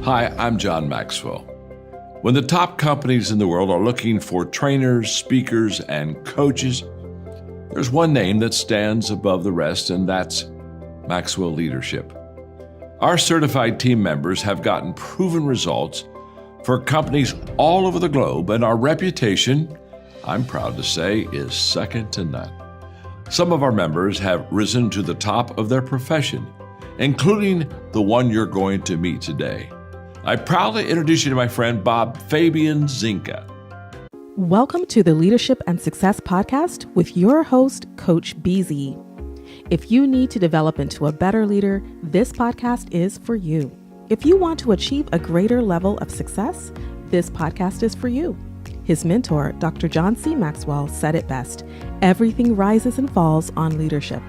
Hi, I'm John Maxwell. When the top companies in the world are looking for trainers, speakers, and coaches, there's one name that stands above the rest, and that's Maxwell Leadership. Our certified team members have gotten proven results for companies all over the globe, and our reputation, I'm proud to say, is second to none. Some of our members have risen to the top of their profession, including the one you're going to meet today. I proudly introduce you to my friend Bob Fabian Zinka. Welcome to the Leadership and Success Podcast with your host, Coach BZ. If you need to develop into a better leader, this podcast is for you. If you want to achieve a greater level of success, this podcast is for you. His mentor, Dr. John C. Maxwell, said it best: everything rises and falls on leadership.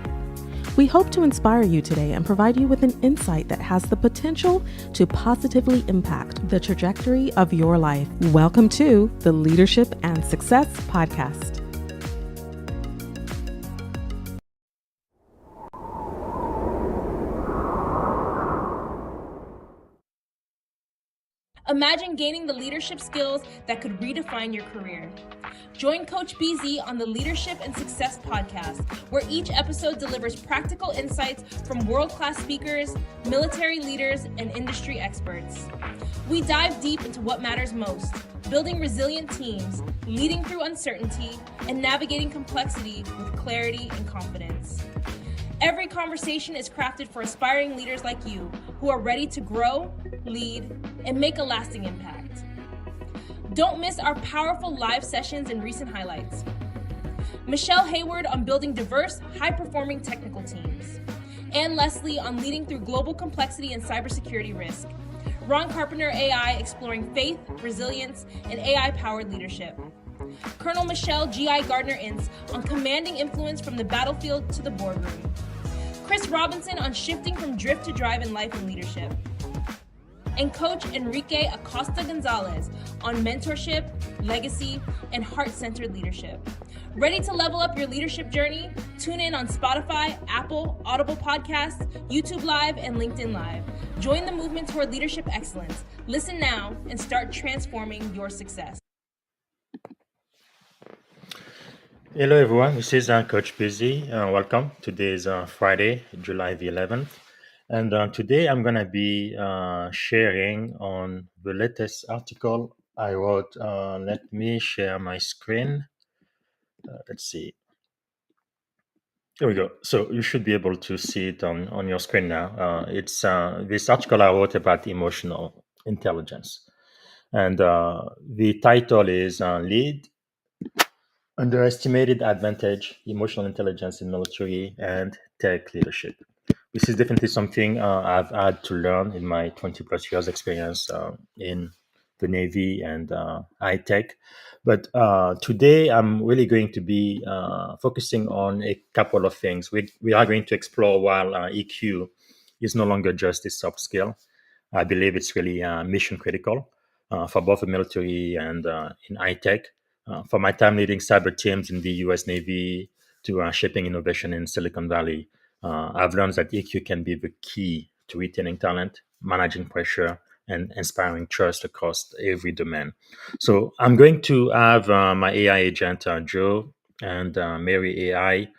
We hope to inspire you today and provide you with an insight that has the potential to positively impact the trajectory of your life. Welcome to the Leadership and Success Podcast. Imagine gaining the leadership skills that could redefine your career. Join Coach BZ on the Leadership and Success Podcast, where each episode delivers practical insights from world-class speakers, military leaders, and industry experts. We dive deep into what matters most: building resilient teams, leading through uncertainty, and navigating complexity with clarity and confidence. Every conversation is crafted for aspiring leaders like you who are ready to grow, lead, and make a lasting impact. Don't miss our powerful live sessions and recent highlights. Michelle Hayward on building diverse, high-performing technical teams. Ann Leslie on leading through global complexity and cybersecurity risk. Ron Carpenter AI exploring faith, resilience, and AI-powered leadership. Colonel Michelle G.I. Gardner-Ince on commanding influence from the battlefield to the boardroom. Chris Robinson on shifting from drift to drive in life and leadership. And Coach Enrique Acosta Gonzalez on mentorship, legacy, and heart-centered leadership. Ready to level up your leadership journey? Tune in on Spotify, Apple, Audible Podcasts, YouTube Live, and LinkedIn Live. Join the movement toward leadership excellence. Listen now and start transforming your success. Hello everyone, this is Coach Busy. Welcome. Today is Friday, July the 11th. And today I'm going to be sharing on the latest article I wrote. Let me share my screen. Let's see. Here we go. So you should be able to see it on your screen now. It's this article I wrote about emotional intelligence. And the title is Lead Underestimated Advantage, Emotional Intelligence in Military and Tech Leadership. This is definitely something I've had to learn in my 20 plus years experience in the Navy and high tech. But today I'm really going to be focusing on a couple of things. We are going to explore while EQ is no longer just a soft skill. I believe it's really mission critical for both the military and in high tech. For my time leading cyber teams in the US Navy to shaping innovation in Silicon Valley, I've learned that EQ can be the key to retaining talent, managing pressure, and inspiring trust across every domain. So I'm going to have my AI agent, Joe, and Mary AI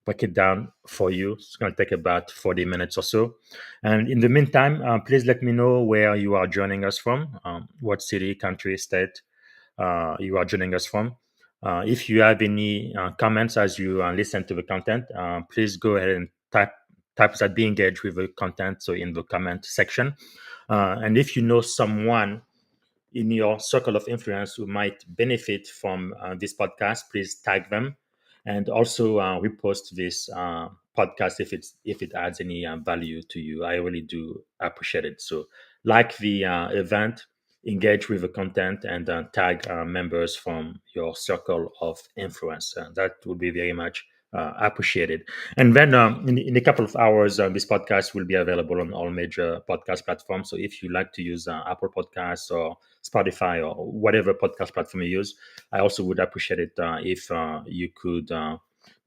break it down for you. It's going to take about 40 minutes or so. And in the meantime, please let me know where you are joining us from, what city, country, state you are joining us from. If you have any comments as you listen to the content, please go ahead and type that be engaged with the content, so in the comment section. And if you know someone in your circle of influence who might benefit from this podcast, please tag them, and also repost this podcast if it adds any value to you. I really do appreciate it. So like the event, engage with the content, and tag members from your circle of influence. That would be very much appreciated. And then in a couple of hours, this podcast will be available on all major podcast platforms. So if you like to use Apple Podcasts or Spotify or whatever podcast platform you use, I also would appreciate it if you could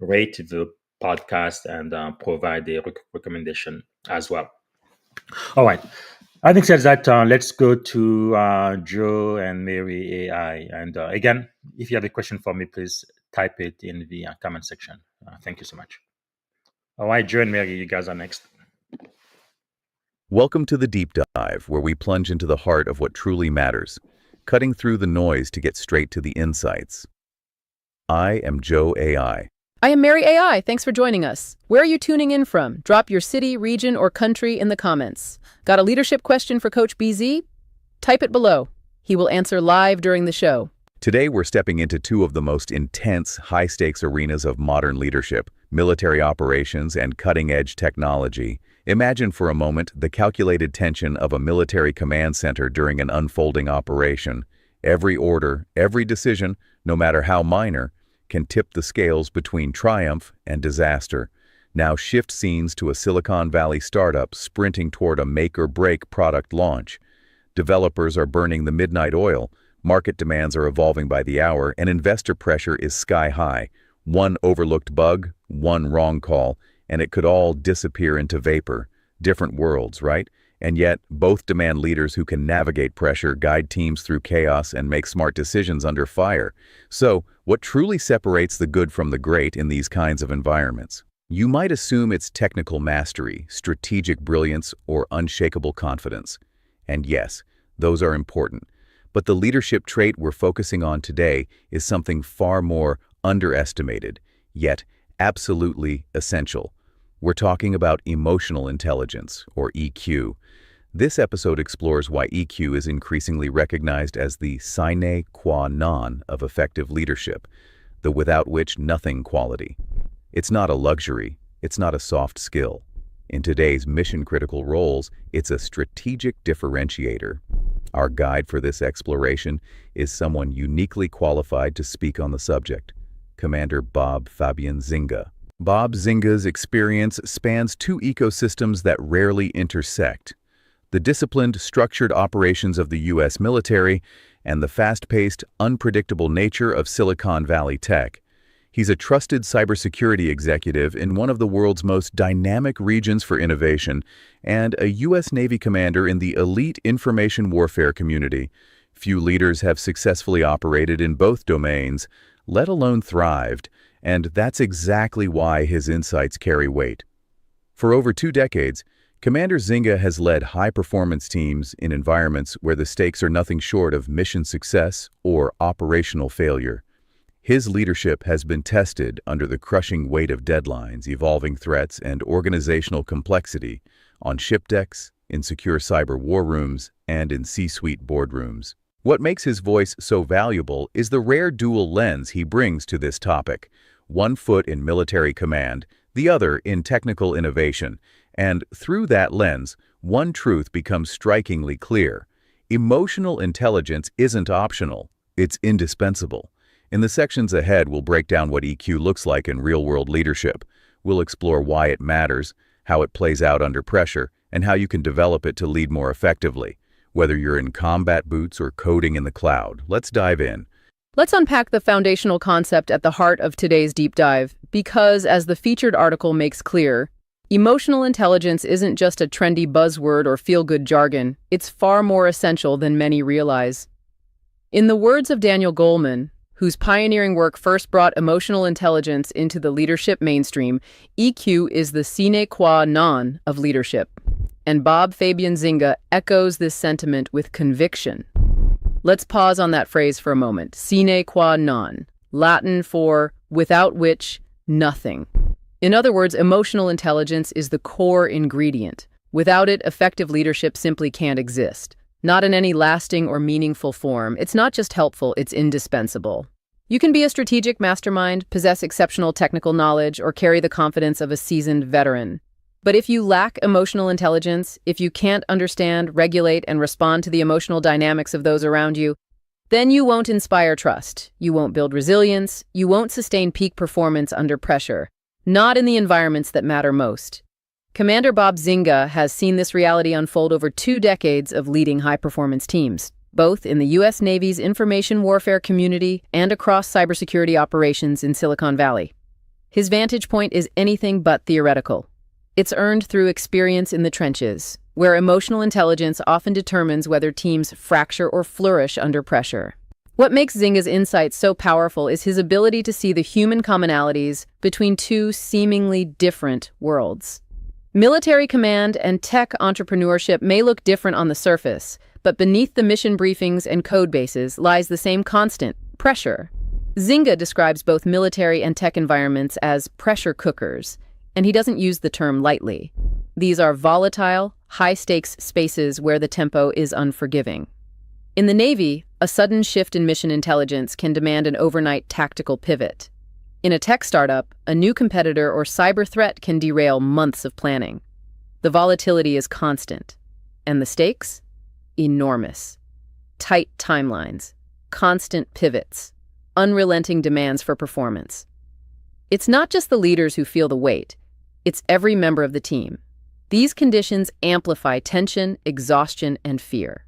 rate the podcast and provide a recommendation as well. All right. Having said that, let's go to Joe and Mary AI. And again, if you have a question for me, please type it in the comment section. Thank you so much. All right, Joe and Mary, you guys are next. Welcome to the Deep Dive, where we plunge into the heart of what truly matters, cutting through the noise to get straight to the insights. I am Joe AI. I am Mary AI. Thanks for joining us. Where are you tuning in from? Drop your city, region, or country in the comments. Got a leadership question for Coach BZ? Type it below. He will answer live during the show. Today, we're stepping into two of the most intense, high-stakes arenas of modern leadership, military operations and cutting-edge technology. Imagine for a moment the calculated tension of a military command center during an unfolding operation. Every order, every decision, no matter how minor, can tip the scales between triumph and disaster. Now shift scenes to a Silicon Valley startup sprinting toward a make-or-break product launch. Developers are burning the midnight oil, market demands are evolving by the hour, and investor pressure is sky-high. One overlooked bug, one wrong call, and it could all disappear into vapor. Different worlds, right? And yet, both demand leaders who can navigate pressure, guide teams through chaos, and make smart decisions under fire. So, what truly separates the good from the great in these kinds of environments? You might assume it's technical mastery, strategic brilliance, or unshakable confidence. And yes, those are important. But the leadership trait we're focusing on today is something far more underestimated, yet absolutely essential. We're talking about emotional intelligence, or EQ. This episode explores why EQ is increasingly recognized as the sine qua non of effective leadership, the without which nothing quality. It's not a luxury, it's not a soft skill. In today's mission-critical roles, it's a strategic differentiator. Our guide for this exploration is someone uniquely qualified to speak on the subject, Commander Bob Fabian Zinga. Bob Zinga's experience spans two ecosystems that rarely intersect: the disciplined, structured operations of the U.S. military and the fast-paced, unpredictable nature of Silicon Valley tech. He's a trusted cybersecurity executive in one of the world's most dynamic regions for innovation and a U.S. Navy commander in the elite information warfare community. Few leaders have successfully operated in both domains, let alone thrived, and that's exactly why his insights carry weight. For over 2 decades, Commander Zinga has led high-performance teams in environments where the stakes are nothing short of mission success or operational failure. His leadership has been tested under the crushing weight of deadlines, evolving threats, and organizational complexity on ship decks, in secure cyber war rooms, and in C-suite boardrooms. What makes his voice so valuable is the rare dual lens he brings to this topic: one foot in military command, the other in technical innovation. And through that lens, one truth becomes strikingly clear. Emotional intelligence isn't optional, it's indispensable. In the sections ahead, we'll break down what EQ looks like in real-world leadership. We'll explore why it matters, how it plays out under pressure, and how you can develop it to lead more effectively. Whether you're in combat boots or coding in the cloud, let's dive in. Let's unpack the foundational concept at the heart of today's deep dive, because, as the featured article makes clear, emotional intelligence isn't just a trendy buzzword or feel-good jargon. It's far more essential than many realize. In the words of Daniel Goleman, whose pioneering work first brought emotional intelligence into the leadership mainstream, EQ is the sine qua non of leadership. And Bob Fabian Zinga echoes this sentiment with conviction. Let's pause on that phrase for a moment. Sine qua non, Latin for without which, nothing. In other words, emotional intelligence is the core ingredient. Without it, effective leadership simply can't exist. Not in any lasting or meaningful form. It's not just helpful, it's indispensable. You can be a strategic mastermind, possess exceptional technical knowledge, or carry the confidence of a seasoned veteran. But if you lack emotional intelligence, if you can't understand, regulate, and respond to the emotional dynamics of those around you, then you won't inspire trust. You won't build resilience. You won't sustain peak performance under pressure. Not in the environments that matter most. Commander Bob Zinga has seen this reality unfold over 2 decades of leading high-performance teams, both in the U.S. Navy's information warfare community and across cybersecurity operations in Silicon Valley. His vantage point is anything but theoretical. It's earned through experience in the trenches, where emotional intelligence often determines whether teams fracture or flourish under pressure. What makes Zynga's insights so powerful is his ability to see the human commonalities between two seemingly different worlds. Military command and tech entrepreneurship may look different on the surface, but beneath the mission briefings and code bases lies the same constant: pressure. Zynga describes both military and tech environments as pressure cookers, and he doesn't use the term lightly. These are volatile, high-stakes spaces where the tempo is unforgiving. In the Navy, a sudden shift in mission intelligence can demand an overnight tactical pivot. In a tech startup, a new competitor or cyber threat can derail months of planning. The volatility is constant, and the stakes? Enormous. Tight timelines, constant pivots, unrelenting demands for performance. It's not just the leaders who feel the weight, it's every member of the team. These conditions amplify tension, exhaustion, and fear.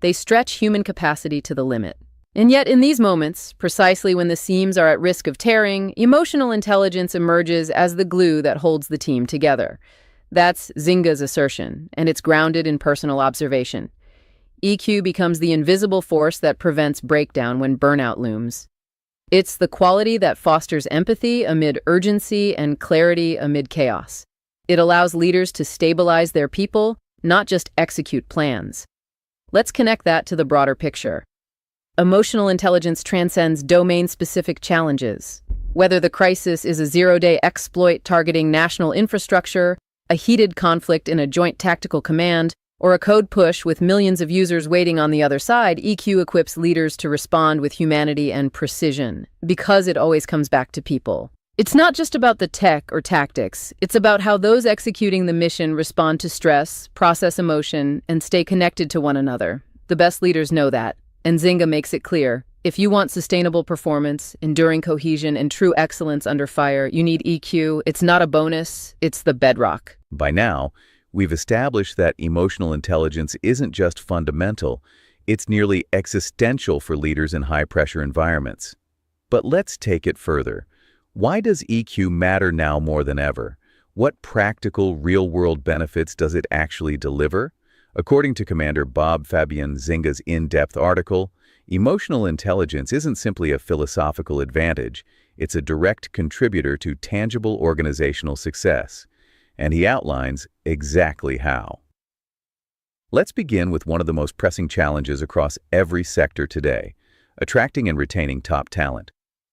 They stretch human capacity to the limit. And yet, in these moments, precisely when the seams are at risk of tearing, emotional intelligence emerges as the glue that holds the team together. That's Zynga's assertion, and it's grounded in personal observation. EQ becomes the invisible force that prevents breakdown when burnout looms. It's the quality that fosters empathy amid urgency and clarity amid chaos. It allows leaders to stabilize their people, not just execute plans. Let's connect that to the broader picture. Emotional intelligence transcends domain-specific challenges. Whether the crisis is a zero-day exploit targeting national infrastructure, a heated conflict in a joint tactical command, or a code push with millions of users waiting on the other side, EQ equips leaders to respond with humanity and precision, because it always comes back to people. It's not just about the tech or tactics, it's about how those executing the mission respond to stress, process emotion, and stay connected to one another. The best leaders know that, and Zynga makes it clear. If you want sustainable performance, enduring cohesion, and true excellence under fire, you need EQ. It's not a bonus, it's the bedrock. By now, we've established that emotional intelligence isn't just fundamental, it's nearly existential for leaders in high-pressure environments. But let's take it further. Why does EQ matter now more than ever? What practical, real-world benefits does it actually deliver? According to Commander Bob Fabian Zynga's in-depth article, emotional intelligence isn't simply a philosophical advantage, it's a direct contributor to tangible organizational success. And he outlines exactly how. Let's begin with one of the most pressing challenges across every sector today: attracting and retaining top talent.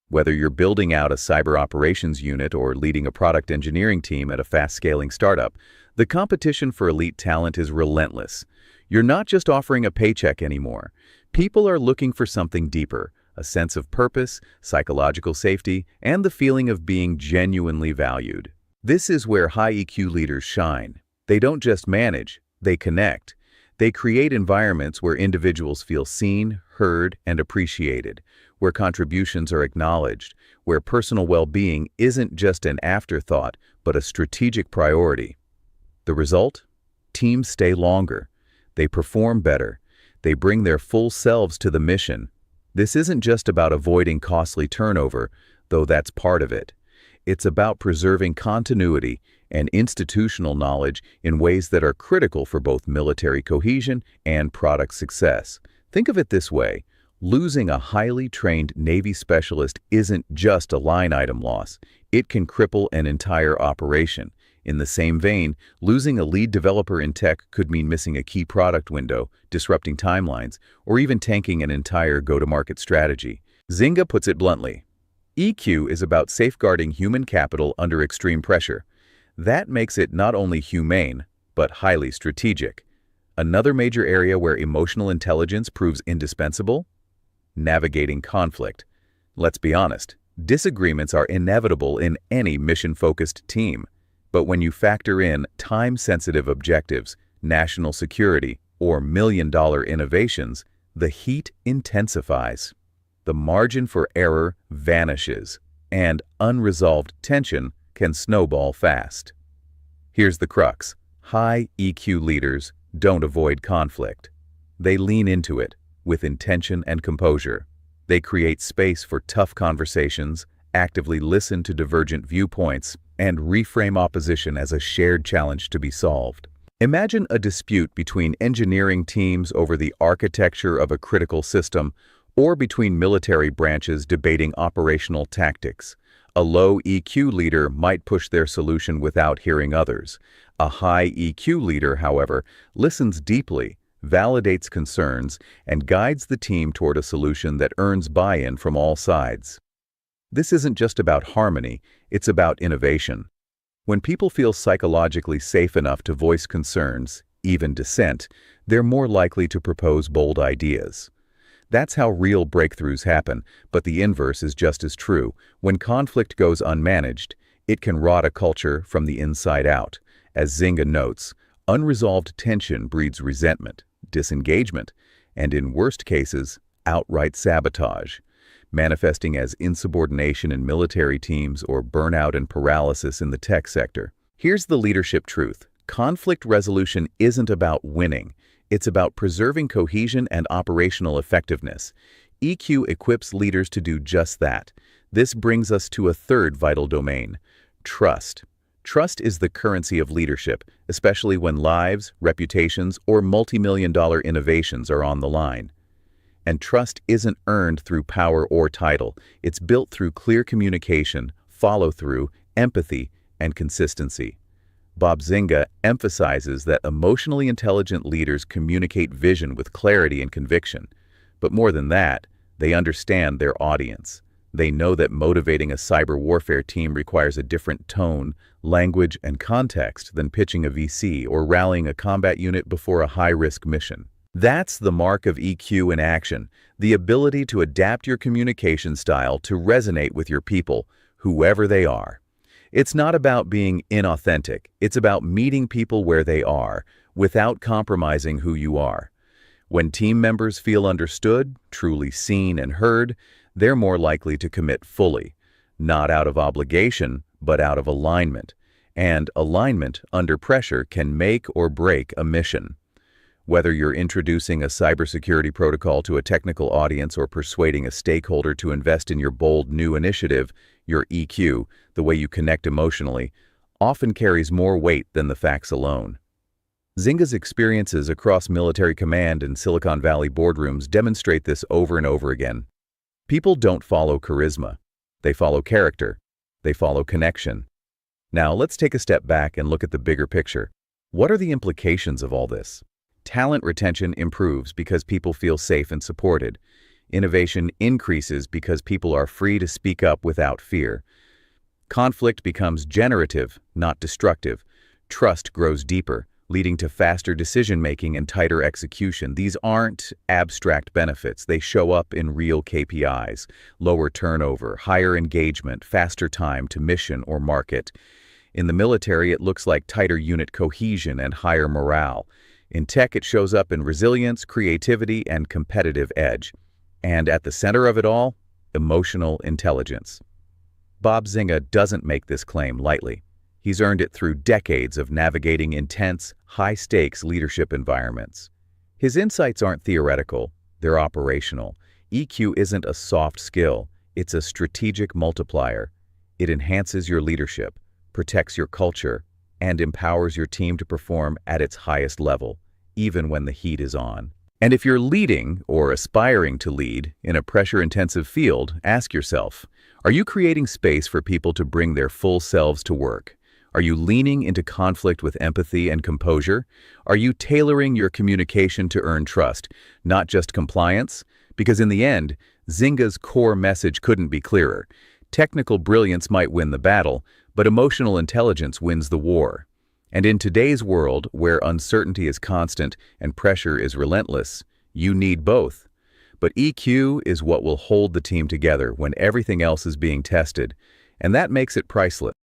Whether you're building out a cyber operations unit or leading a product engineering team at a fast-scaling startup, the competition for elite talent is relentless. You're not just offering a paycheck anymore. People are looking for something deeper: a sense of purpose, psychological safety, and the feeling of being genuinely valued. This is where high EQ leaders shine. They don't just manage, they connect. They create environments where individuals feel seen, heard, and appreciated, where contributions are acknowledged, where personal well-being isn't just an afterthought, but a strategic priority. The result? Teams stay longer. They perform better. They bring their full selves to the mission. This isn't just about avoiding costly turnover, though that's part of it. It's about preserving continuity and institutional knowledge in ways that are critical for both military cohesion and product success. Think of it this way: losing a highly trained Navy specialist isn't just a line item loss. It can cripple an entire operation. In the same vein, losing a lead developer in tech could mean missing a key product window, disrupting timelines, or even tanking an entire go-to-market strategy. Zynga puts it bluntly: EQ is about safeguarding human capital under extreme pressure. That makes it not only humane, but highly strategic. Another major area where emotional intelligence proves indispensable? Navigating conflict. Let's be honest, disagreements are inevitable in any mission-focused team. But when you factor in time-sensitive objectives, national security, or million-dollar innovations, the heat intensifies. The margin for error vanishes, and unresolved tension can snowball fast. Here's the crux: high EQ leaders don't avoid conflict. They lean into it with intention and composure. They create space for tough conversations, actively listen to divergent viewpoints, and reframe opposition as a shared challenge to be solved. Imagine a dispute between engineering teams over the architecture of a critical system or between military branches debating operational tactics. A low EQ leader might push their solution without hearing others. A high EQ leader, however, listens deeply, validates concerns, and guides the team toward a solution that earns buy-in from all sides. This isn't just about harmony, it's about innovation. When people feel psychologically safe enough to voice concerns, even dissent, they're more likely to propose bold ideas. That's how real breakthroughs happen, but the inverse is just as true. When conflict goes unmanaged, it can rot a culture from the inside out. As Zynga notes, unresolved tension breeds resentment, disengagement, and in worst cases, outright sabotage, manifesting as insubordination in military teams or burnout and paralysis in the tech sector. Here's the leadership truth. Conflict resolution isn't about winning. It's about preserving cohesion and operational effectiveness. EQ equips leaders to do just that. This brings us to a third vital domain: trust. Trust is the currency of leadership, especially when lives, reputations, or multi-million-dollar innovations are on the line. And trust isn't earned through power or title. It's built through clear communication, follow-through, empathy, and consistency. Bob Zynga emphasizes that emotionally intelligent leaders communicate vision with clarity and conviction. But more than that, they understand their audience. They know that motivating a cyber warfare team requires a different tone, language, and context than pitching a VC or rallying a combat unit before a high-risk mission. That's the mark of EQ in action, the ability to adapt your communication style to resonate with your people, whoever they are. It's not about being inauthentic. It's about meeting people where they are, without compromising who you are. When team members feel understood, truly seen and heard, they're more likely to commit fully, not out of obligation, but out of alignment. And alignment under pressure can make or break a mission. Whether you're introducing a cybersecurity protocol to a technical audience or persuading a stakeholder to invest in your bold new initiative, your EQ, the way you connect emotionally, often carries more weight than the facts alone. Zynga's experiences across military command and Silicon Valley boardrooms demonstrate this over and over again. People don't follow charisma. They follow character. They follow connection. Now, let's take a step back and look at the bigger picture. What are the implications of all this? Talent retention improves because people feel safe and supported. Innovation increases because people are free to speak up without fear. Conflict becomes generative, not destructive. Trust grows deeper, leading to faster decision-making and tighter execution. These aren't abstract benefits. They show up in real KPIs: lower turnover, higher engagement, faster time to mission or market. In the military, it looks like tighter unit cohesion and higher morale. In tech, it shows up in resilience, creativity, and competitive edge. And at the center of it all, emotional intelligence. Bob Zynga doesn't make this claim lightly. He's earned it through decades of navigating intense, high-stakes leadership environments. His insights aren't theoretical, they're operational. EQ isn't a soft skill, it's a strategic multiplier. It enhances your leadership, protects your culture, and empowers your team to perform at its highest level, even when the heat is on. And if you're leading or aspiring to lead in a pressure-intensive field, ask yourself, are you creating space for people to bring their full selves to work? Are you leaning into conflict with empathy and composure? Are you tailoring your communication to earn trust, not just compliance? Because in the end, Zynga's core message couldn't be clearer. Technical brilliance might win the battle, but emotional intelligence wins the war. And in today's world, where uncertainty is constant and pressure is relentless, you need both. But EQ is what will hold the team together when everything else is being tested, and that makes it priceless.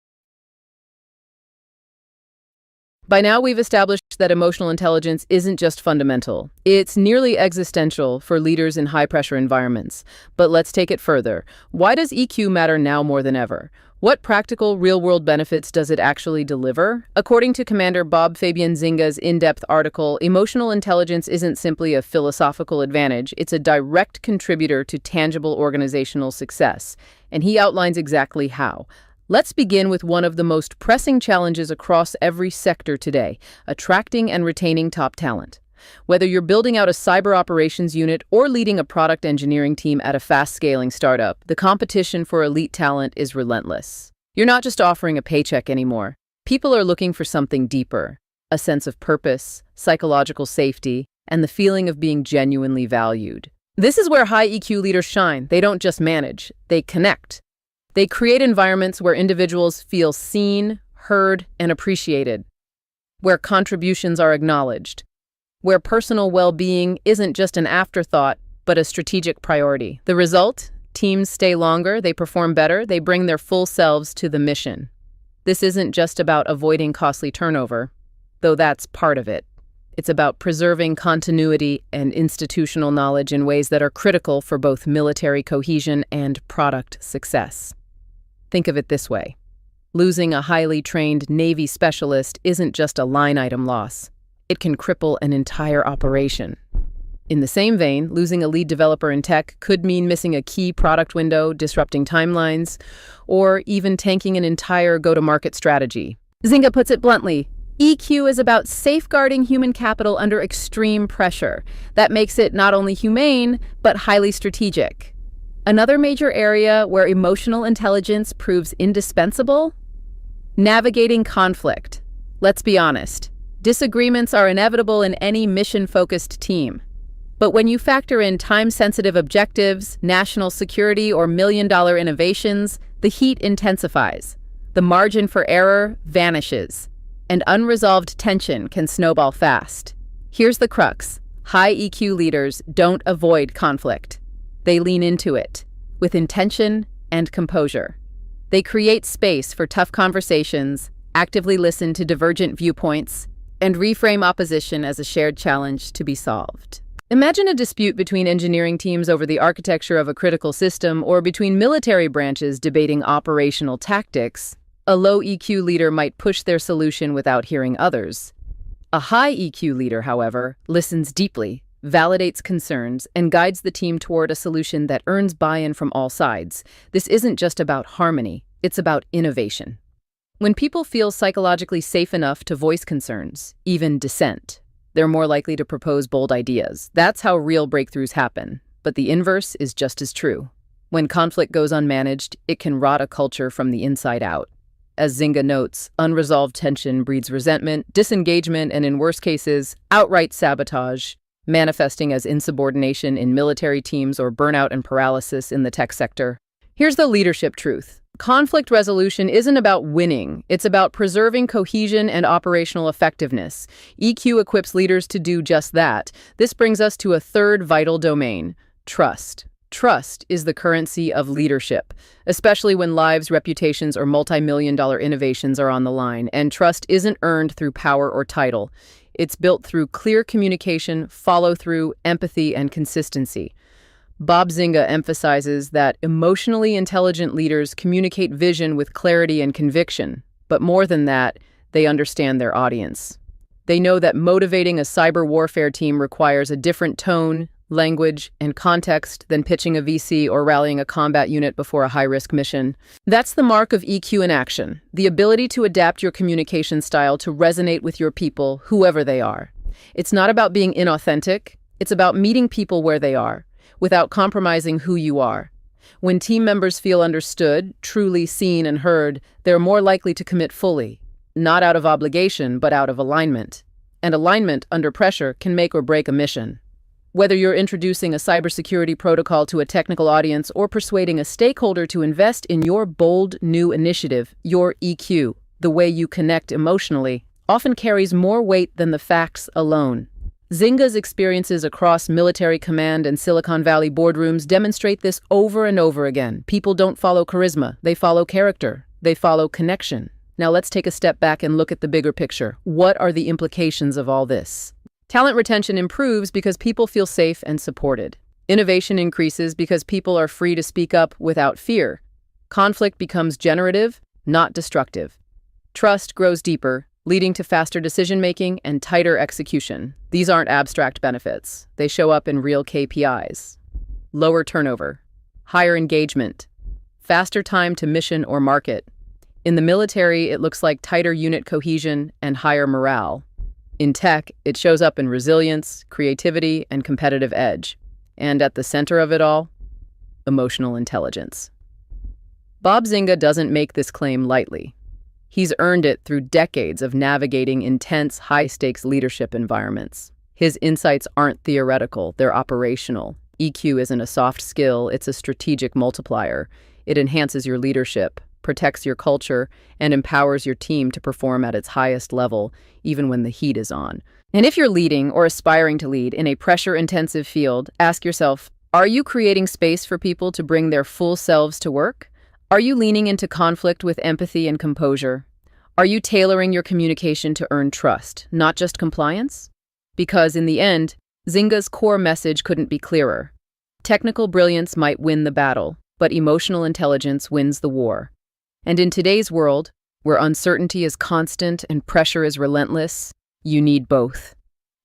By now, we've established that emotional intelligence isn't just fundamental. It's nearly existential for leaders in high-pressure environments. But let's take it further. Why does EQ matter now more than ever? What practical, real-world benefits does it actually deliver? According to Commander Bob Fabian Zynga's in-depth article, emotional intelligence isn't simply a philosophical advantage, it's a direct contributor to tangible organizational success. And he outlines exactly how. Let's begin with one of the most pressing challenges across every sector today, attracting and retaining top talent. Whether you're building out a cyber operations unit or leading a product engineering team at a fast-scaling startup, the competition for elite talent is relentless. You're not just offering a paycheck anymore. People are looking for something deeper, a sense of purpose, psychological safety, and the feeling of being genuinely valued. This is where high EQ leaders shine. They don't just manage, they connect. They create environments where individuals feel seen, heard, and appreciated, where contributions are acknowledged, where personal well-being isn't just an afterthought, but a strategic priority. The result? Teams stay longer, they perform better, they bring their full selves to the mission. This isn't just about avoiding costly turnover, though that's part of it. It's about preserving continuity and institutional knowledge in ways that are critical for both military cohesion and product success. Think of it this way. Losing a highly trained Navy specialist isn't just a line item loss. It can cripple an entire operation. In the same vein, losing a lead developer in tech could mean missing a key product window, disrupting timelines, or even tanking an entire go-to-market strategy. Zynga puts it bluntly, EQ is about safeguarding human capital under extreme pressure. That makes it not only humane, but highly strategic. Another major area where emotional intelligence proves indispensable? Navigating conflict. Let's be honest. Disagreements are inevitable in any mission-focused team. But when you factor in time-sensitive objectives, national security, or million-dollar innovations, the heat intensifies. The margin for error vanishes, and unresolved tension can snowball fast. Here's the crux. High EQ leaders don't avoid conflict. They lean into it, with intention and composure. They create space for tough conversations, actively listen to divergent viewpoints, and reframe opposition as a shared challenge to be solved. Imagine a dispute between engineering teams over the architecture of a critical system or between military branches debating operational tactics. A low EQ leader might push their solution without hearing others. A high EQ leader, however, listens deeply, validates concerns, and guides the team toward a solution that earns buy-in from all sides. This isn't just about harmony, it's about innovation. When people feel psychologically safe enough to voice concerns, even dissent, they're more likely to propose bold ideas. That's how real breakthroughs happen. But the inverse is just as true. When conflict goes unmanaged, it can rot a culture from the inside out. As Zynga notes, unresolved tension breeds resentment, disengagement, and in worst cases, outright sabotage, manifesting as insubordination in military teams or burnout and paralysis in the tech sector. Here's the leadership truth. Conflict resolution isn't about winning. It's about preserving cohesion and operational effectiveness. EQ equips leaders to do just that. This brings us to a third vital domain, trust. Trust is the currency of leadership, especially when lives, reputations, or multi-million-dollar innovations are on the line. And trust isn't earned through power or title. It's built through clear communication, follow-through, empathy, and consistency. Bob Zynga emphasizes that emotionally intelligent leaders communicate vision with clarity and conviction. But more than that, they understand their audience. They know that motivating a cyber warfare team requires a different tone, language, and context than pitching a VC or rallying a combat unit before a high-risk mission. That's the mark of EQ in action, the ability to adapt your communication style to resonate with your people, whoever they are. It's not about being inauthentic, it's about meeting people where they are, without compromising who you are. When team members feel understood, truly seen and heard, they're more likely to commit fully, not out of obligation, but out of alignment. And alignment under pressure can make or break a mission. Whether you're introducing a cybersecurity protocol to a technical audience or persuading a stakeholder to invest in your bold new initiative, your EQ, the way you connect emotionally, often carries more weight than the facts alone. Zynga's experiences across military command and Silicon Valley boardrooms demonstrate this over and over again. People don't follow charisma, they follow character, they follow connection. Now let's take a step back and look at the bigger picture. What are the implications of all this? Talent retention improves because people feel safe and supported. Innovation increases because people are free to speak up without fear. Conflict becomes generative, not destructive. Trust grows deeper, leading to faster decision-making and tighter execution. These aren't abstract benefits. They show up in real KPIs. Lower turnover, higher engagement, faster time to mission or market. In the military, it looks like tighter unit cohesion and higher morale. In tech, it shows up in resilience, creativity, and competitive edge. And at the center of it all, emotional intelligence. Bob Zinga doesn't make this claim lightly. He's earned it through decades of navigating intense, high-stakes leadership environments. His insights aren't theoretical, they're operational. EQ isn't a soft skill, it's a strategic multiplier. It enhances your leadership, protects your culture, and empowers your team to perform at its highest level, even when the heat is on. And if you're leading or aspiring to lead in a pressure-intensive field, ask yourself, are you creating space for people to bring their full selves to work? Are you leaning into conflict with empathy and composure? Are you tailoring your communication to earn trust, not just compliance? Because in the end, Zinga's core message couldn't be clearer. Technical brilliance might win the battle, but emotional intelligence wins the war. And in today's world, where uncertainty is constant and pressure is relentless, you need both.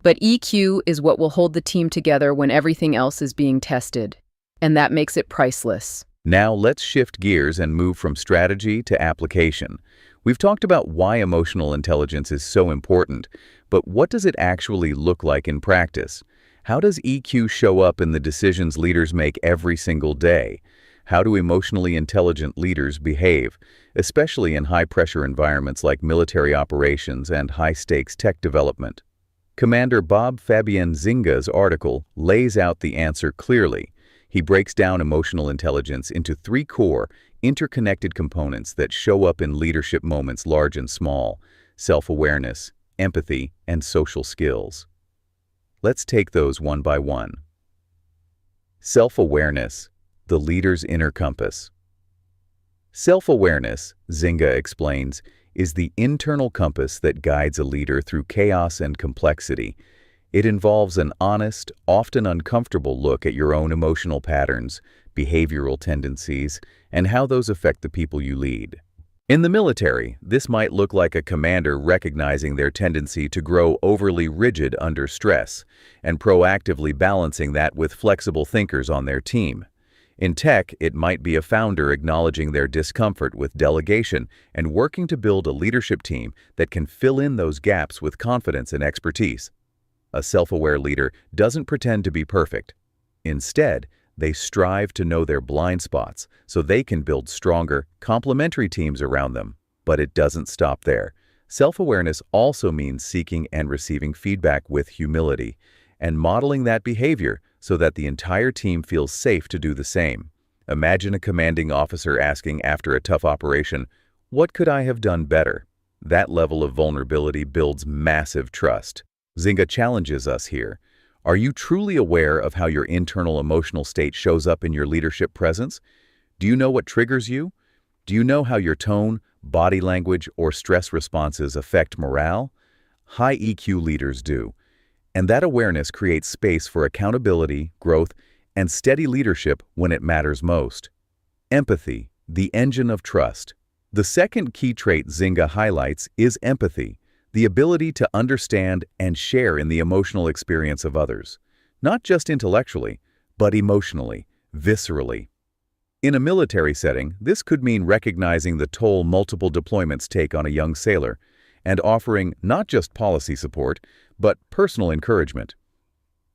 But EQ is what will hold the team together when everything else is being tested, and that makes it priceless. Now let's shift gears and move from strategy to application. We've talked about why emotional intelligence is so important, but what does it actually look like in practice? How does EQ show up in the decisions leaders make every single day? How do emotionally intelligent leaders behave, especially in high-pressure environments like military operations and high-stakes tech development? Commander Bob Fabian Zinga's article lays out the answer clearly. He breaks down emotional intelligence into three core, interconnected components that show up in leadership moments large and small: self-awareness, empathy, and social skills. Let's take those one by one. Self-awareness, the leader's inner compass. Self-awareness, Zinga explains, is the internal compass that guides a leader through chaos and complexity. It involves an honest, often uncomfortable look at your own emotional patterns, behavioral tendencies, and how those affect the people you lead. In the military, this might look like a commander recognizing their tendency to grow overly rigid under stress and proactively balancing that with flexible thinkers on their team. In tech, it might be a founder acknowledging their discomfort with delegation and working to build a leadership team that can fill in those gaps with confidence and expertise. A self-aware leader doesn't pretend to be perfect. Instead, they strive to know their blind spots so they can build stronger, complementary teams around them. But it doesn't stop there. Self-awareness also means seeking and receiving feedback with humility and modeling that behavior so that the entire team feels safe to do the same. Imagine a commanding officer asking after a tough operation, "What could I have done better?" That level of vulnerability builds massive trust. Zinga challenges us here. Are you truly aware of how your internal emotional state shows up in your leadership presence? Do you know what triggers you? Do you know how your tone, body language, or stress responses affect morale? High EQ leaders do. And that awareness creates space for accountability, growth, and steady leadership when it matters most. Empathy, the engine of trust. The second key trait Zinga highlights is empathy, the ability to understand and share in the emotional experience of others, not just intellectually, but emotionally, viscerally. In a military setting, this could mean recognizing the toll multiple deployments take on a young sailor and offering not just policy support, but personal encouragement.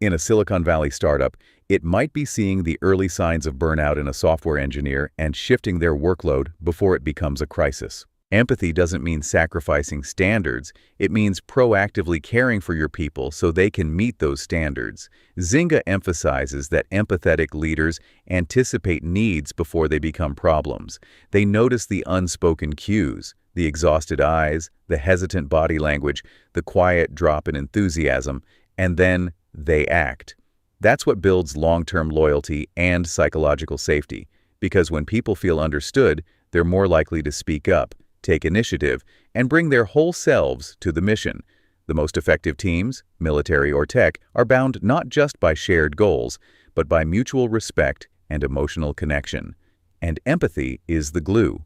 In a Silicon Valley startup, it might be seeing the early signs of burnout in a software engineer and shifting their workload before it becomes a crisis. Empathy doesn't mean sacrificing standards. It means proactively caring for your people so they can meet those standards. Zinga emphasizes that empathetic leaders anticipate needs before they become problems. They notice the unspoken cues, the exhausted eyes, the hesitant body language, the quiet drop in enthusiasm, and then they act. That's what builds long-term loyalty and psychological safety, because when people feel understood, they're more likely to speak up, take initiative, and bring their whole selves to the mission. The most effective teams, military or tech, are bound not just by shared goals, but by mutual respect and emotional connection. And empathy is the glue.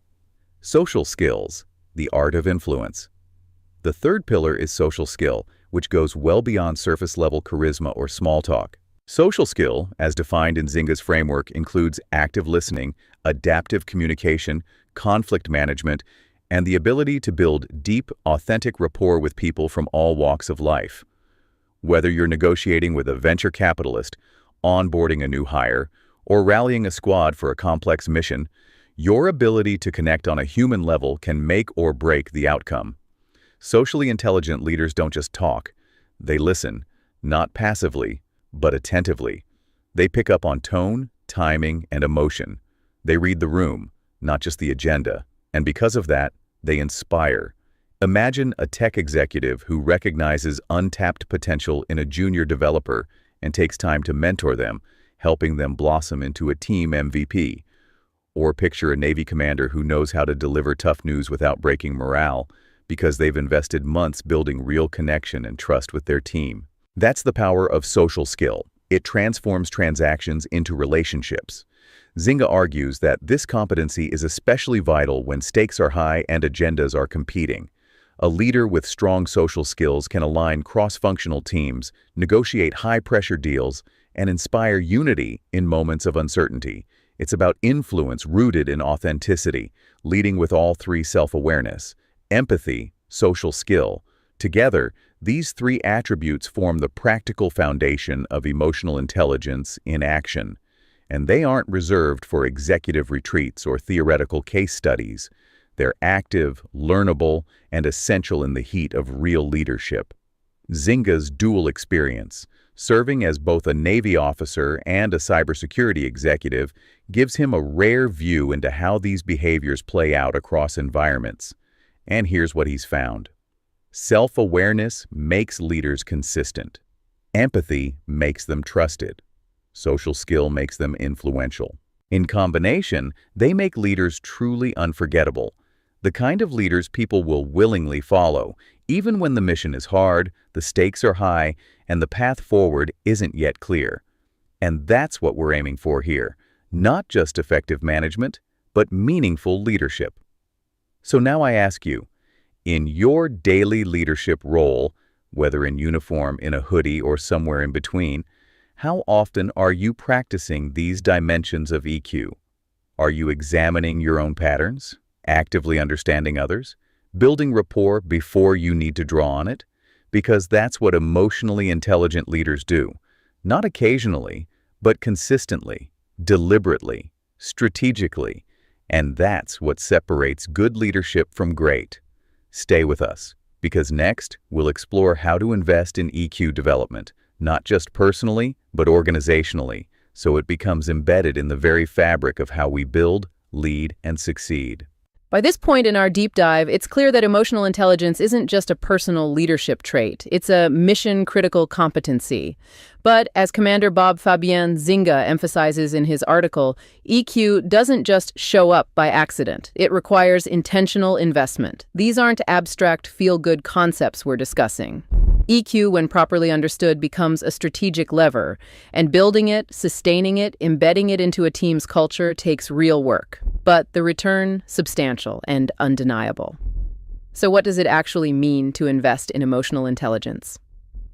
Social skills, the art of influence. The third pillar is social skill, which goes well beyond surface-level charisma or small talk. Social skill, as defined in Zinga's framework, includes active listening, adaptive communication, conflict management, and the ability to build deep, authentic rapport with people from all walks of life. Whether you're negotiating with a venture capitalist, onboarding a new hire, or rallying a squad for a complex mission, your ability to connect on a human level can make or break the outcome. Socially intelligent leaders don't just talk. They listen, not passively, but attentively. They pick up on tone, timing, and emotion. They read the room, not just the agenda. And because of that, they inspire. Imagine a tech executive who recognizes untapped potential in a junior developer and takes time to mentor them, helping them blossom into a team MVP. Or picture a Navy commander who knows how to deliver tough news without breaking morale because they've invested months building real connection and trust with their team. That's the power of social skill. It transforms transactions into relationships. Zynga argues that this competency is especially vital when stakes are high and agendas are competing. A leader with strong social skills can align cross-functional teams, negotiate high-pressure deals, and inspire unity in moments of uncertainty. It's about influence rooted in authenticity, leading with all three: self-awareness, empathy, social skill. Together, these three attributes form the practical foundation of emotional intelligence in action. And they aren't reserved for executive retreats or theoretical case studies. They're active, learnable, and essential in the heat of real leadership. Zynga's dual experience, serving as both a Navy officer and a cybersecurity executive, gives him a rare view into how these behaviors play out across environments. And here's what he's found. Self-awareness makes leaders consistent. Empathy makes them trusted. Social skill makes them influential. In combination, they make leaders truly unforgettable. The kind of leaders people will willingly follow, even when the mission is hard, the stakes are high, and the path forward isn't yet clear. And that's what we're aiming for here. Not just effective management, but meaningful leadership. So now I ask you, in your daily leadership role, whether in uniform, in a hoodie, or somewhere in between, how often are you practicing these dimensions of EQ? Are you examining your own patterns, actively understanding others, building rapport before you need to draw on it? Because that's what emotionally intelligent leaders do. Not occasionally, but consistently, deliberately, strategically. And that's what separates good leadership from great. Stay with us, because next we'll explore how to invest in EQ development, not just personally, but organizationally, so it becomes embedded in the very fabric of how we build, lead, and succeed. By this point in our deep dive, it's clear that emotional intelligence isn't just a personal leadership trait. It's a mission-critical competency. But as Commander Bob Fabien Zynga emphasizes in his article, EQ doesn't just show up by accident. It requires intentional investment. These aren't abstract, feel-good concepts we're discussing. EQ, when properly understood, becomes a strategic lever, and building it, sustaining it, embedding it into a team's culture takes real work. But the return, substantial and undeniable. So what does it actually mean to invest in emotional intelligence?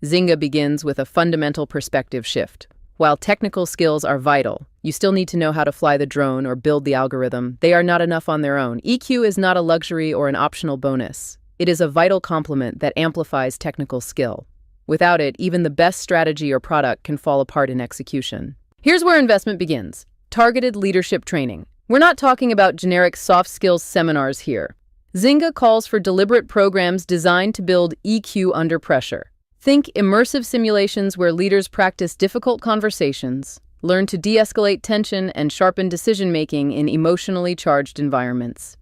Zynga begins with a fundamental perspective shift. While technical skills are vital, you still need to know how to fly the drone or build the algorithm. They are not enough on their own. EQ is not a luxury or an optional bonus. It is a vital complement that amplifies technical skill. Without it, even the best strategy or product can fall apart in execution. Here's where investment begins. Targeted leadership training. We're not talking about generic soft skills seminars here. Zynga calls for deliberate programs designed to build EQ under pressure. Think immersive simulations where leaders practice difficult conversations, learn to de-escalate tension, and sharpen decision-making in emotionally charged environments.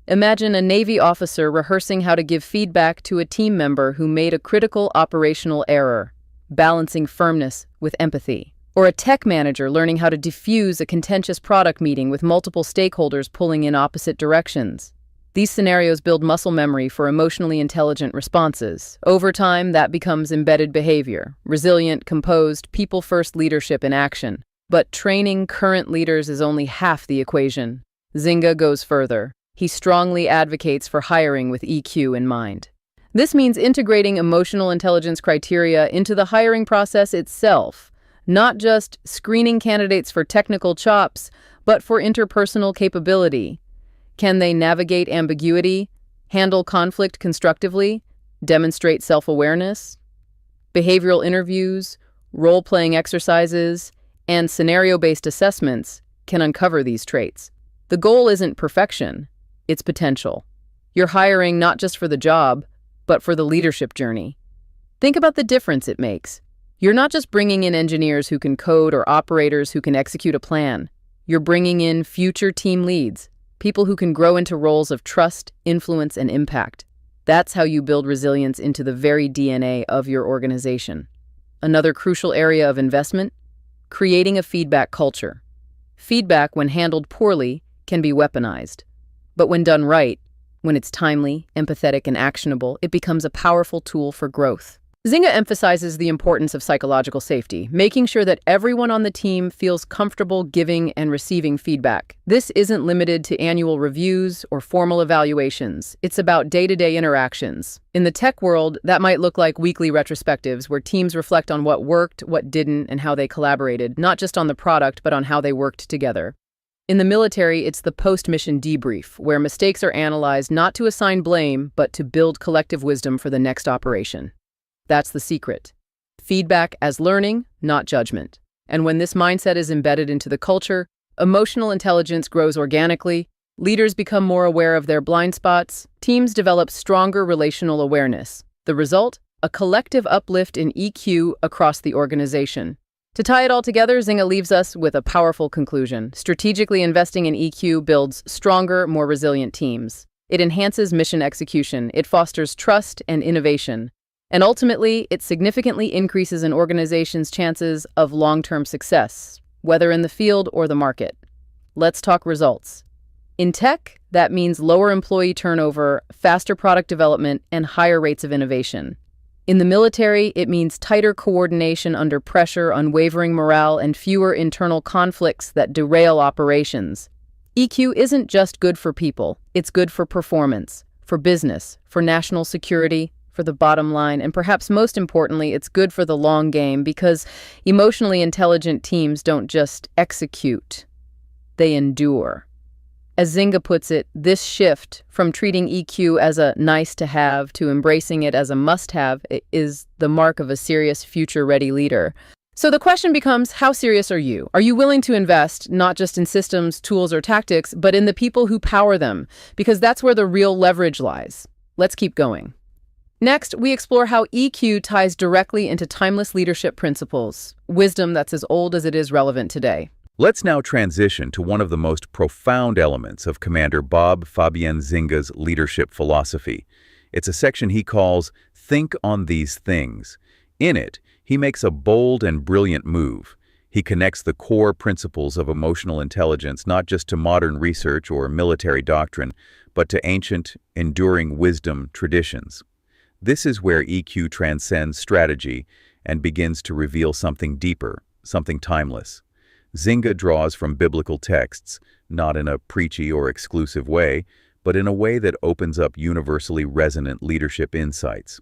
Imagine a Navy officer rehearsing how to give feedback to a team member who made a critical operational error, balancing firmness with empathy. Or a tech manager learning how to diffuse a contentious product meeting with multiple stakeholders pulling in opposite directions. These scenarios build muscle memory for emotionally intelligent responses. Over time, that becomes embedded behavior, resilient, composed, people-first leadership in action. But training current leaders is only half the equation. Zynga goes further. He strongly advocates for hiring with EQ in mind. This means integrating emotional intelligence criteria into the hiring process itself, not just screening candidates for technical chops, but for interpersonal capability. Can they navigate ambiguity, handle conflict constructively, demonstrate self-awareness? Behavioral interviews, role-playing exercises, and scenario-based assessments can uncover these traits. The goal isn't perfection, it's potential. You're hiring not just for the job, but for the leadership journey. Think about the difference it makes. You're not just bringing in engineers who can code or operators who can execute a plan. You're bringing in future team leads, people who can grow into roles of trust, influence, and impact. That's how you build resilience into the very DNA of your organization. Another crucial area of investment: creating a feedback culture. Feedback, when handled poorly, can be weaponized. But when done right, when it's timely, empathetic, and actionable, it becomes a powerful tool for growth. Zynga emphasizes the importance of psychological safety, making sure that everyone on the team feels comfortable giving and receiving feedback. This isn't limited to annual reviews or formal evaluations. It's about day-to-day interactions. In the tech world, that might look like weekly retrospectives where teams reflect on what worked, what didn't, and how they collaborated, not just on the product, but on how they worked together. In the military, it's the post-mission debrief, where mistakes are analyzed not to assign blame, but to build collective wisdom for the next operation. That's the secret. Feedback as learning, not judgment. And when this mindset is embedded into the culture, emotional intelligence grows organically, leaders become more aware of their blind spots, teams develop stronger relational awareness. The result? A collective uplift in EQ across the organization. To tie it all together, Zynga leaves us with a powerful conclusion. Strategically investing in EQ builds stronger, more resilient teams. It enhances mission execution, it fosters trust and innovation. And ultimately, it significantly increases an organization's chances of long-term success, whether in the field or the market. Let's talk results. In tech, that means lower employee turnover, faster product development, and higher rates of innovation. In the military, it means tighter coordination under pressure, unwavering morale, and fewer internal conflicts that derail operations. EQ isn't just good for people, it's good for performance, for business, for national security, for the bottom line, and perhaps most importantly, it's good for the long game because emotionally intelligent teams don't just execute, they endure. As Zynga puts it, this shift from treating EQ as a nice-to-have to embracing it as a must-have is the mark of a serious future-ready leader. So the question becomes, how serious are you? Are you willing to invest not just in systems, tools, or tactics, but in the people who power them? Because that's where the real leverage lies. Let's keep going. Next, we explore how EQ ties directly into timeless leadership principles, wisdom that's as old as it is relevant today. Let's now transition to one of the most profound elements of Commander Bob Fabien Zynga's leadership philosophy. It's a section he calls Think on These Things. In it, he makes a bold and brilliant move. He connects the core principles of emotional intelligence not just to modern research or military doctrine, but to ancient, enduring wisdom traditions. This is where EQ transcends strategy and begins to reveal something deeper, something timeless. Zynga draws from biblical texts, not in a preachy or exclusive way, but in a way that opens up universally resonant leadership insights.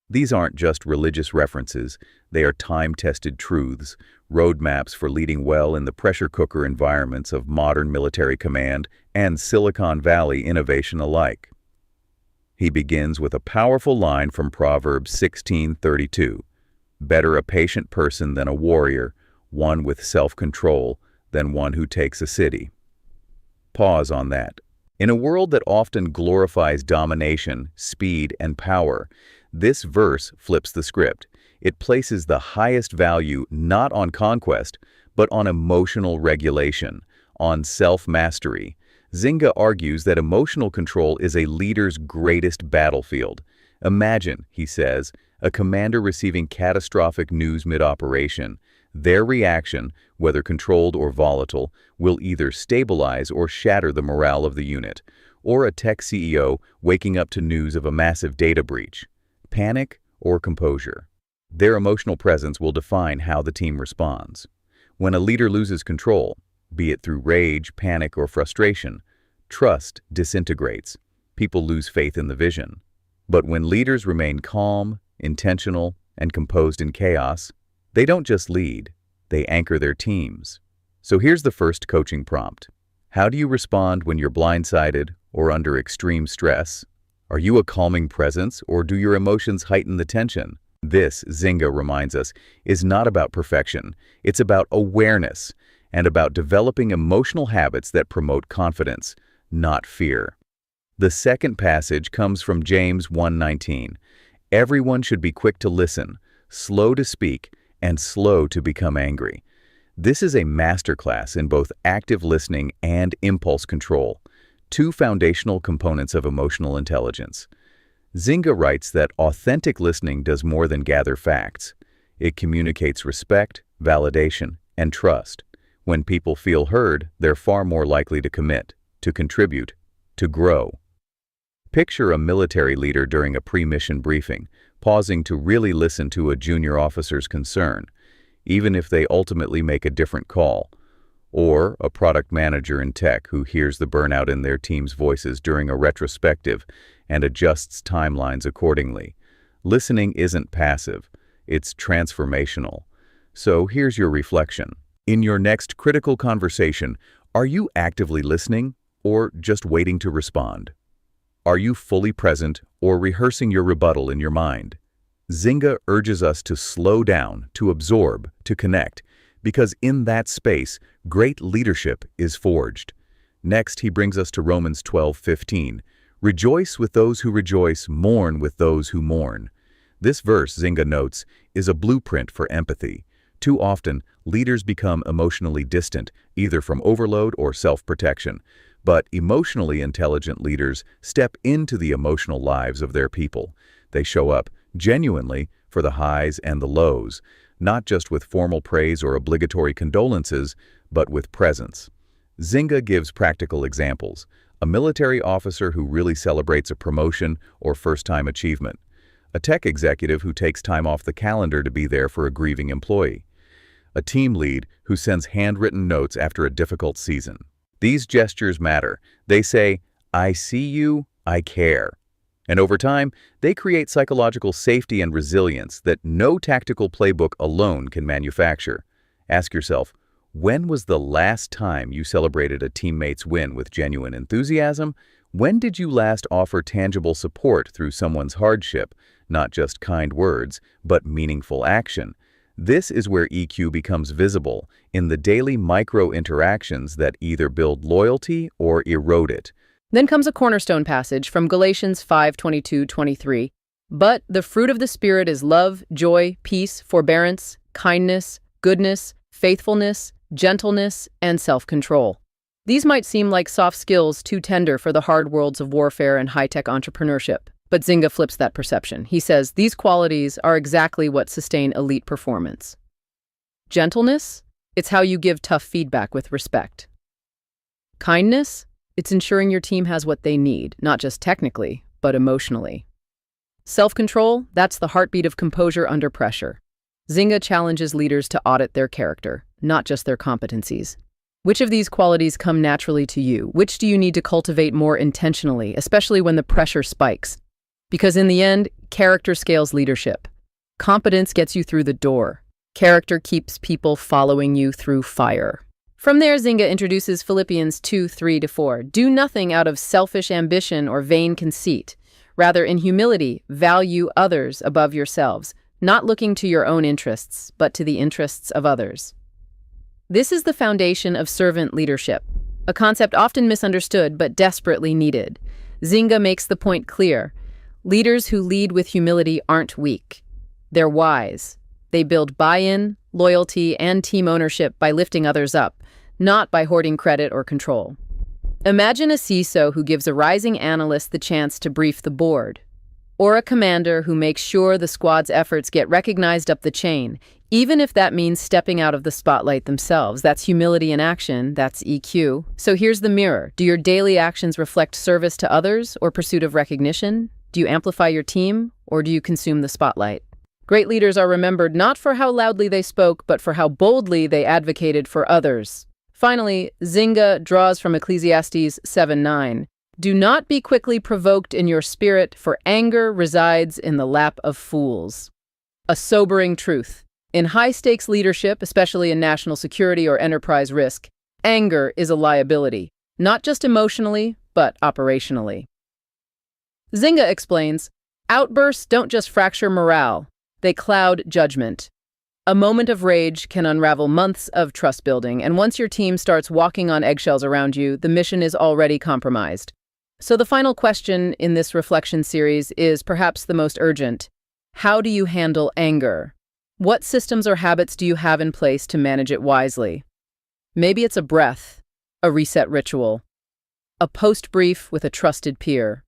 These aren't just religious references, they are time-tested truths, roadmaps for leading well in the pressure cooker environments of modern military command and Silicon Valley innovation alike. He begins with a powerful line from Proverbs 16:32. Better a patient person than a warrior, one with self-control than one who takes a city. Pause on that. In a world that often glorifies domination, speed, and power, this verse flips the script. It places the highest value not on conquest, but on emotional regulation, on self-mastery. Zynga argues that emotional control is a leader's greatest battlefield. Imagine, he says, a commander receiving catastrophic news mid-operation. Their reaction, whether controlled or volatile, will either stabilize or shatter the morale of the unit. Or a tech CEO waking up to news of a massive data breach. Panic or composure. Their emotional presence will define how the team responds. When a leader loses control, be it through rage, panic, or frustration, trust disintegrates. People lose faith in the vision. But when leaders remain calm, intentional, and composed in chaos, they don't just lead, they anchor their teams. So here's the first coaching prompt. How do you respond when you're blindsided or under extreme stress? Are you a calming presence, or do your emotions heighten the tension? This, Zynga reminds us, is not about perfection. It's about awareness and about developing emotional habits that promote confidence, not fear. The second passage comes from James 1:19. Everyone should be quick to listen, slow to speak, and slow to become angry. This is a masterclass in both active listening and impulse control, two foundational components of emotional intelligence. Zynga writes that authentic listening does more than gather facts. It communicates respect, validation, and trust. When people feel heard, they're far more likely to commit, to contribute, to grow. Picture a military leader during a pre-mission briefing, pausing to really listen to a junior officer's concern, even if they ultimately make a different call. Or a product manager in tech who hears the burnout in their team's voices during a retrospective and adjusts timelines accordingly. Listening isn't passive, it's transformational. So here's your reflection. In your next critical conversation, are you actively listening or just waiting to respond? Are you fully present or rehearsing your rebuttal in your mind? Zynga urges us to slow down, to absorb, to connect, because in that space, great leadership is forged. Next, he brings us to Romans 12:15. Rejoice with those who rejoice, mourn with those who mourn. This verse, Zynga notes, is a blueprint for empathy. Too often, leaders become emotionally distant, either from overload or self-protection. But emotionally intelligent leaders step into the emotional lives of their people. They show up genuinely for the highs and the lows, not just with formal praise or obligatory condolences, but with presence. Zynga gives practical examples. A military officer who really celebrates a promotion or first-time achievement. A tech executive who takes time off the calendar to be there for a grieving employee. A team lead who sends handwritten notes after a difficult season. These gestures matter. They say, I see you, I care. And over time, they create psychological safety and resilience that no tactical playbook alone can manufacture. Ask yourself, when was the last time you celebrated a teammate's win with genuine enthusiasm? When did you last offer tangible support through someone's hardship, not just kind words, but meaningful action? This is where EQ becomes visible, in the daily micro-interactions that either build loyalty or erode it. Then comes a cornerstone passage from Galatians 5:22-23. But the fruit of the Spirit is love, joy, peace, forbearance, kindness, goodness, faithfulness, gentleness, and self-control. These might seem like soft skills too tender for the hard worlds of warfare and high-tech entrepreneurship. But Zynga flips that perception. He says these qualities are exactly what sustain elite performance. Gentleness? It's how you give tough feedback with respect. Kindness? It's ensuring your team has what they need, not just technically, but emotionally. Self-control? That's the heartbeat of composure under pressure. Zynga challenges leaders to audit their character, not just their competencies. Which of these qualities come naturally to you? Which do you need to cultivate more intentionally, especially when the pressure spikes? Because in the end, character scales leadership. Competence gets you through the door. Character keeps people following you through fire. From there, Zynga introduces Philippians 2:3-4. Do nothing out of selfish ambition or vain conceit. Rather, in humility, value others above yourselves, not looking to your own interests, but to the interests of others. This is the foundation of servant leadership, a concept often misunderstood but desperately needed. Zynga makes the point clear. Leaders who lead with humility aren't weak. They're wise. They build buy-in, loyalty, and team ownership by lifting others up, not by hoarding credit or control. Imagine a CISO who gives a rising analyst the chance to brief the board, or a commander who makes sure the squad's efforts get recognized up the chain, even if that means stepping out of the spotlight themselves. That's humility in action, that's EQ. So here's the mirror. Do your daily actions reflect service to others or pursuit of recognition? Do you amplify your team, or do you consume the spotlight? Great leaders are remembered not for how loudly they spoke, but for how boldly they advocated for others. Finally, Zynga draws from Ecclesiastes 7:9. Do not be quickly provoked in your spirit, for anger resides in the lap of fools. A sobering truth. In high-stakes leadership, especially in national security or enterprise risk, anger is a liability. not just emotionally, but operationally. Zynga explains, outbursts don't just fracture morale, they cloud judgment. A moment of rage can unravel months of trust building, and once your team starts walking on eggshells around you, the mission is already compromised. So the final question in this reflection series is perhaps the most urgent. How do you handle anger? What systems or habits do you have in place to manage it wisely? Maybe it's a breath, a reset ritual, a post-brief with a trusted peer.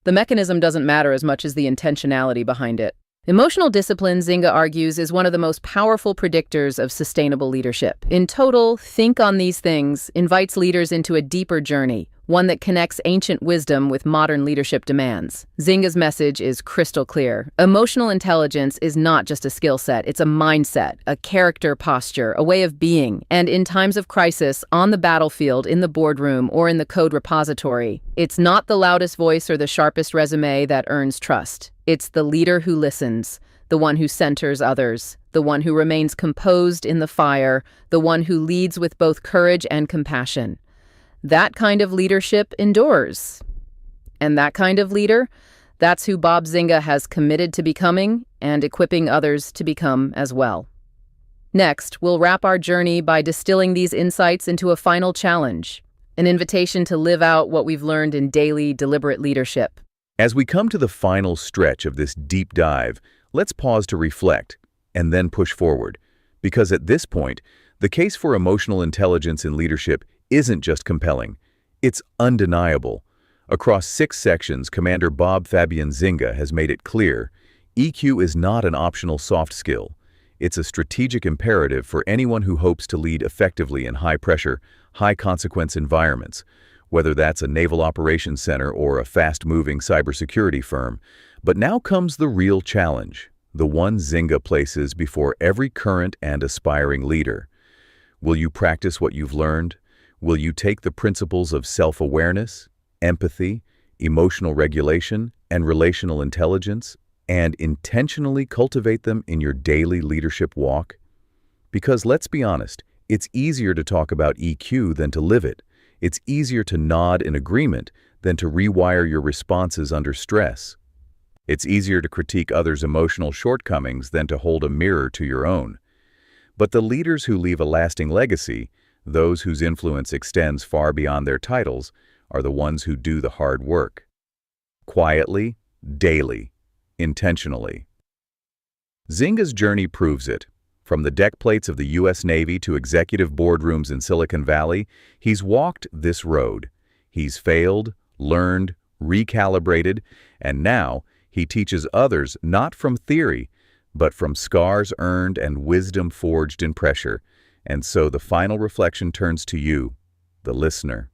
The mechanism doesn't matter as much as the intentionality behind it. Emotional discipline, Zynga argues, is one of the most powerful predictors of sustainable leadership. In total, Think on These Things invites leaders into a deeper journey, one that connects ancient wisdom with modern leadership demands. Zynga's message is crystal clear. Emotional intelligence is not just a skill set, it's a mindset, a character posture, a way of being. And in times of crisis, on the battlefield, in the boardroom, or in the code repository, it's not the loudest voice or the sharpest resume that earns trust. It's the leader who listens, the one who centers others, the one who remains composed in the fire, the one who leads with both courage and compassion. That kind of leadership endures. And that kind of leader, that's who Bob Zynga has committed to becoming and equipping others to become as well. Next, we'll wrap our journey by distilling these insights into a final challenge, an invitation to live out what we've learned in daily, deliberate leadership. As we come to the final stretch of this deep dive, let's pause to reflect and then push forward. Because at this point, the case for emotional intelligence in leadership isn't just compelling, it's undeniable. Across 6 sections, Commander Bob Fabian Zynga has made it clear, EQ is not an optional soft skill. It's a strategic imperative for anyone who hopes to lead effectively in high-pressure, high-consequence environments, whether that's a naval operations center or a fast-moving cybersecurity firm. But now comes the real challenge, the one Zynga places before every current and aspiring leader. Will you practice what you've learned? Will you take the principles of self-awareness, empathy, emotional regulation, and relational intelligence and intentionally cultivate them in your daily leadership walk? Because let's be honest, it's easier to talk about EQ than to live it. It's easier to nod in agreement than to rewire your responses under stress. It's easier to critique others' emotional shortcomings than to hold a mirror to your own. But the leaders who leave a lasting legacy, those whose influence extends far beyond their titles, are the ones who do the hard work. Quietly, daily, intentionally. Zynga's journey proves it. From the deck plates of the U.S. Navy to executive boardrooms in Silicon Valley, he's walked this road. He's failed, learned, recalibrated, and now he teaches others not from theory, but from scars earned and wisdom forged in pressure. And so the final reflection turns to you, the listener.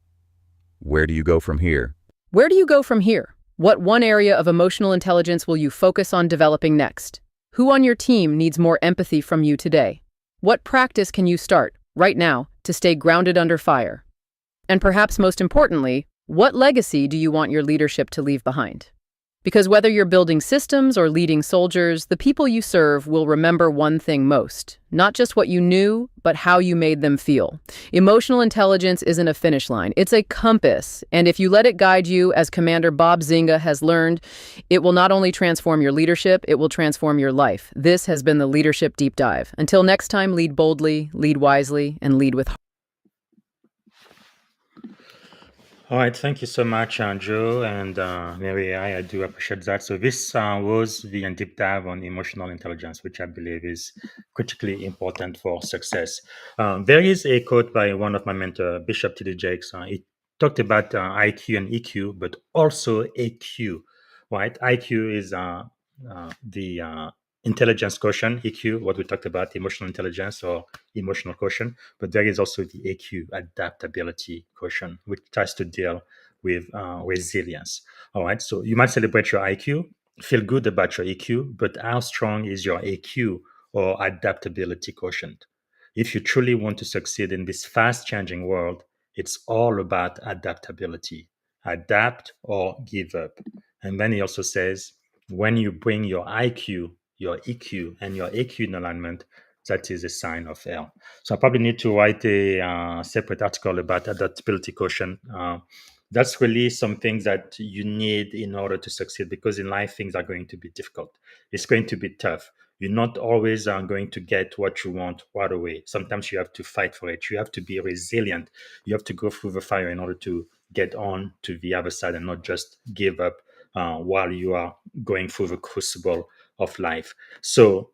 Where do you go from here? Where do you go from here? What one area of emotional intelligence will you focus on developing next? Who on your team needs more empathy from you today? What practice can you start, right now, to stay grounded under fire? And perhaps most importantly, what legacy do you want your leadership to leave behind? Because whether you're building systems or leading soldiers, the people you serve will remember one thing most. Not just what you knew, but how you made them feel. Emotional intelligence isn't a finish line, it's a compass. And if you let it guide you, as Commander Bob Zynga has learned, it will not only transform your leadership, it will transform your life. This has been the Leadership Deep Dive. Until next time, lead boldly, lead wisely, and lead with heart. All right, thank you so much, Joe and Mary. I do appreciate that. So this was the deep dive on emotional intelligence, which I believe is critically important for success. There is a quote by one of my mentors, Bishop T.D. Jakes. He talked about IQ and EQ, but also AQ, right? IQ is the intelligence quotient, EQ, what we talked about, emotional intelligence or emotional quotient, but there is also the AQ, adaptability quotient, which tries to deal with resilience. All right, so you might celebrate your IQ, feel good about your EQ, but how strong is your AQ or adaptability quotient? If you truly want to succeed in this fast changing world, it's all about adaptability. Adapt or give up. And then he also says, when you bring your IQ, your EQ, and your AQ in alignment, that is a sign of health. So I probably need to write a separate article about adaptability quotient. That's really some things that you need in order to succeed, because in life things are going to be difficult. It's going to be tough. You're not always going to get what you want right away. Sometimes you have to fight for it. You have to be resilient. You have to go through the fire in order to get on to the other side and not just give up while you are going through the crucible of life. So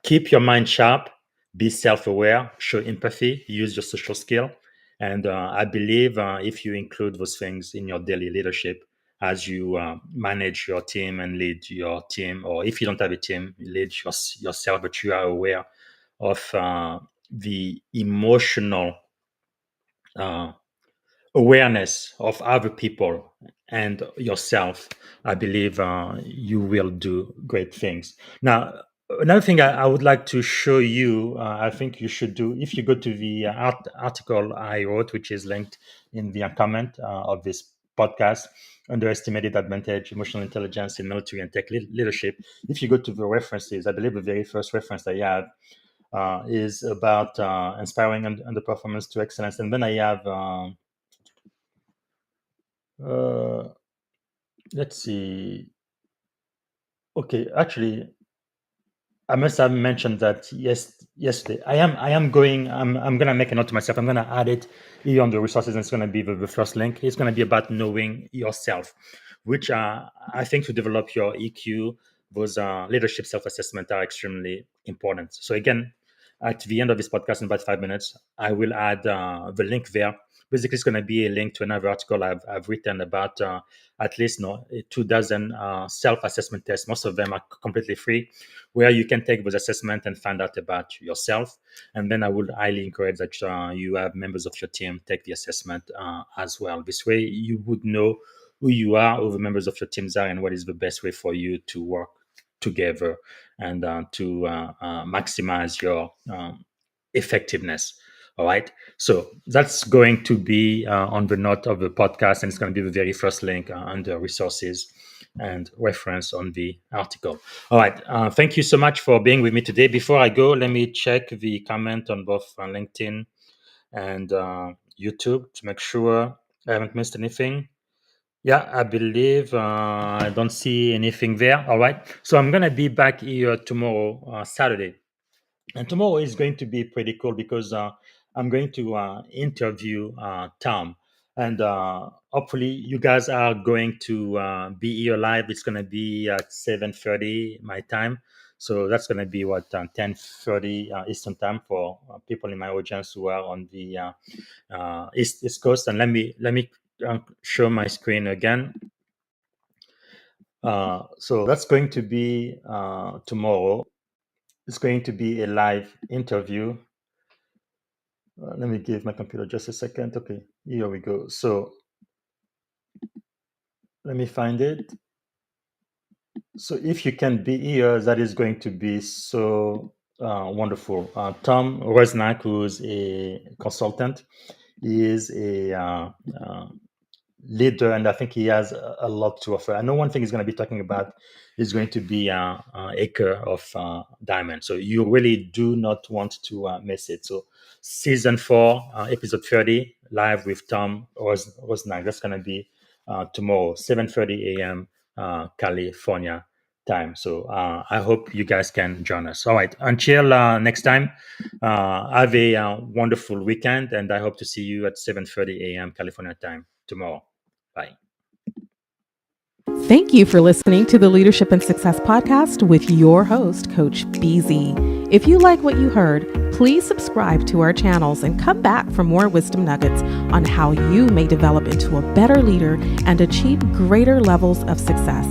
keep your mind sharp, be self-aware, show empathy, use your social skill. And I believe if you include those things in your daily leadership, as you manage your team and lead your team, or if you don't have a team, you lead yourself, but you are aware of the emotional uh, awareness of other people and yourself, I believe you will do great things. Now, another thing I would like to show you, I think you should do, if you go to the article I wrote, which is linked in the comment of this podcast, Underestimated Advantage, Emotional Intelligence in Military and Tech Leadership. If you go to the references, I believe the very first reference I have is about inspiring underperformance to excellence. And then I have let's see. Okay, actually, I must have mentioned that yesterday. I'm gonna make a note to myself. I'm gonna add it here on the resources, and it's gonna be the first link. It's gonna be about knowing yourself, which I think to develop your EQ, those leadership self-assessment are extremely important. So again, at the end of this podcast in about 5 minutes, I will add the link there. Basically, it's going to be a link to another article I've written about at least 24 self-assessment tests. Most of them are completely free, where you can take those assessments and find out about yourself. And then I would highly encourage that you have members of your team take the assessment as well. This way, you would know who you are, who the members of your teams are, and what is the best way for you to work together and to maximize your effectiveness. All right. So that's going to be on the note of the podcast, and it's going to be the very first link under resources and reference on the article. All right. Thank you so much for being with me today. Before I go, let me check the comment on both LinkedIn and YouTube to make sure I haven't missed anything. Yeah, I believe I don't see anything there. All right. So I'm going to be back here tomorrow, Saturday. And tomorrow is going to be pretty cool because I'm going to interview Tom. And hopefully you guys are going to be here live. It's going to be at 7:30 my time. So that's going to be 10:30 Eastern time for people in my audience who are on the East Coast. And let me show my screen again. So that's going to be tomorrow. It's going to be a live interview. Let me give my computer just a second. Okay, here we go. So let me find it. So if you can be here, that is going to be so wonderful. Tom Rosnack, who's a consultant, is a leader, and I think he has a lot to offer. I know one thing he's going to be talking about is going to be acre of diamond. So you really do not want to miss it. So season 4, episode 30, live with Tom Rosnack. That's going to be tomorrow, 7:30 a.m. California time. So I hope you guys can join us. All right. Until next time, have a wonderful weekend, and I hope to see you at 7:30 a.m. California time tomorrow. Bye. Thank you for listening to the Leadership and Success Podcast with your host, Coach BZ. If you like what you heard, please subscribe to our channels and come back for more wisdom nuggets on how you may develop into a better leader and achieve greater levels of success.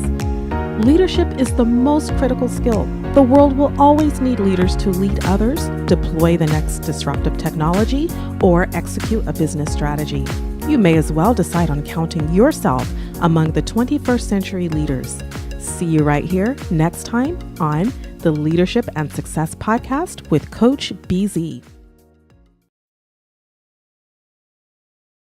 Leadership is the most critical skill. The world will always need leaders to lead others, deploy the next disruptive technology, or execute a business strategy. You may as well decide on counting yourself among the 21st century leaders. See you right here next time on the Leadership and Success Podcast with Coach BZ.